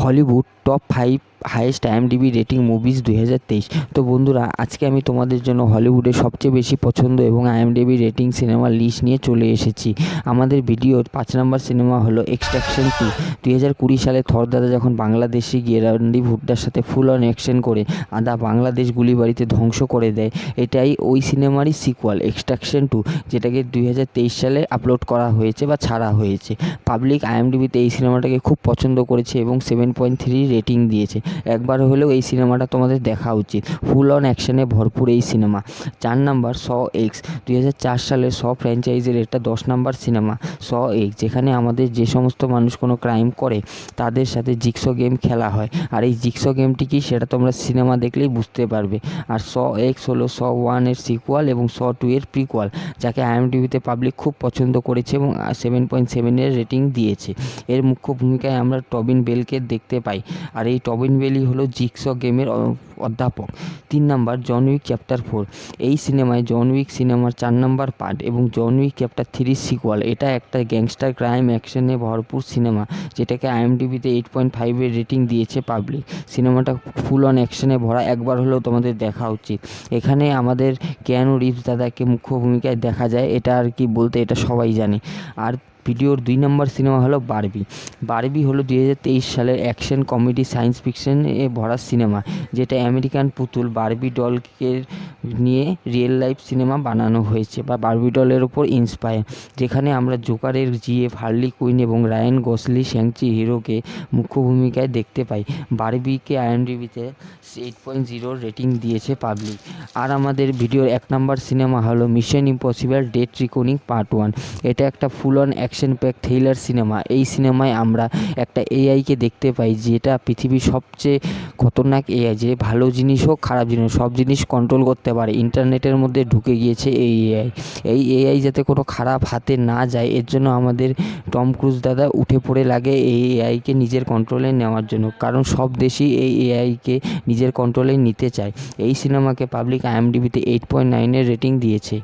Hollywood top 5 highest IMDb rating movies 2023। তো বন্ধুরা, আজকে আমি তোমাদের জন্য হলিউডের সবচেয়ে বেশি পছন্দ এবং IMDb রেটিং সিনেমার লিস্ট নিয়ে চলে এসেছি। আমাদের ভিডিওর 5 নম্বর সিনেমা হলো এক্সট্রাকশন 2। 2020 সালে থর দাদা যখন বাংলাদেশে গিয়ে রণদীপ হুড্ডার সাথে ফুল অন অ্যাকশন করে আধা বাংলাদেশ গুলিবাড়িতে ধ্বংস করে দেয়, এটাই ওই সিনেমারই সিকুয়াল এক্সট্রাকশন 2, যেটাকে 2023 সালে আপলোড করা হয়েছে বা ছাড়া হয়েছে। পাবলিক IMDbতে এই সিনেমাটাকে খুব পছন্দ করেছে এবং 7.3 রেটিং দিয়েছে। একবার হলেও এই সিনেমাটা তোমাদের দেখা উচিত। ফুল অন অ্যাকশনে ভরপুর এই সিনেমা। 4 নাম্বার স এক্স। 2004 সালের স ফ্র্যাঞ্চাইজির একটা 10 নাম্বার সিনেমা স এক্স, যেখানে আমাদের যে সমস্ত মানুষ কোনো ক্রাইম করে তাদের সাথে জিক্সো গেম খেলা হয়। আর এই জিক্সো গেমটি কি সেটা তোমরা সিনেমা দেখলেই বুঝতে পারবে। আর স এক্স হলো স 1-এর সিকুয়াল এবং স 2-এর প্রিকুয়াল, যাকে IMDbতে পাবলিক খুব পছন্দ করেছে এবং 7.7-এর রেটিং দিয়েছে। এর মুখ্য ভূমিকায় আমরা টবিন বেলকে দেখতে পাই, আর এই টবিন বেলই হলো জিক্সো গেমের অধ্যাপক। 3 নাম্বার জন উইক চ্যাপ্টার 4। এই সিনেমায় জন উইক সিনেমার 4 নাম্বার পার্ট এবং জন উইক চ্যাপ্টার 3 সিকুয়াল। এটা একটা গ্যাংস্টার ক্রাইম অ্যাকশনে ভরপুর সিনেমা, যেটাকে IMDbতে 8.5-এর রেটিং দিয়েছে পাবলিক। সিনেমাটা ফুল অন অ্যাকশনে ভরা, একবার হলেও তোমাদের দেখা উচিত। এখানে আমাদের কিয়ানু রিভস দাদাকে মুখ্য ভূমিকায় দেখা যায়, এটা আর কি বলতে, এটা সবাই জানে। আর ভিডিওর 2 নম্বর সিনেমা হলো বারবি। বারবি হলো 2023 সালের অ্যাকশন কমেডি সায়েন্স ফিকশনে ভরা সিনেমা, যেটা আমেরিকান পুতুল বারবি ডলকে নিয়ে রিয়েল লাইফ সিনেমা বানানো হয়েছে বা বারবি ডলের ওপর ইন্সপায়ার, যেখানে আমরা জোকারের জিএফ, হার্লি কুইন এবং রায়ান গসলিং শ্যাংচি হিরোকে মুখ্য ভূমিকায় দেখতে পাই। বারবিকে IMDbতে 8.0 রেটিং দিয়েছে পাবলিক। আর আমাদের ভিডিওর 1 নম্বর সিনেমা হলো মিশন ইম্পসিবল ডেড রিকনিং পার্ট 1। এটা একটা full on action pack thriller cinema. এই সিনেমায় আমরা একটা এআইকে দেখতে পাই, যেটা পৃথিবীর সবচেয়ে খতরনাক এআই, যে ভালো জিনিস হোক খারাপ জিনিস সব জিনিস কন্ট্রোল করতে পারে। ইন্টারনেটের মধ্যে ঢুকে গিয়েছে এই এআই। এই এআই যাতে কোনো খারাপ হাতে না যায়, এর জন্য আমাদের টম ক্রুজ দাদা উঠে পড়ে লাগে এই এআইকে নিজের কন্ট্রোলে নেওয়ার জন্য, কারণ সব দেশই এই এআইকে নিজের কন্ট্রোলে নিতে চায়। এই সিনেমাকে পাবলিক IMDbতে 8.9-এর রেটিং দিয়েছে।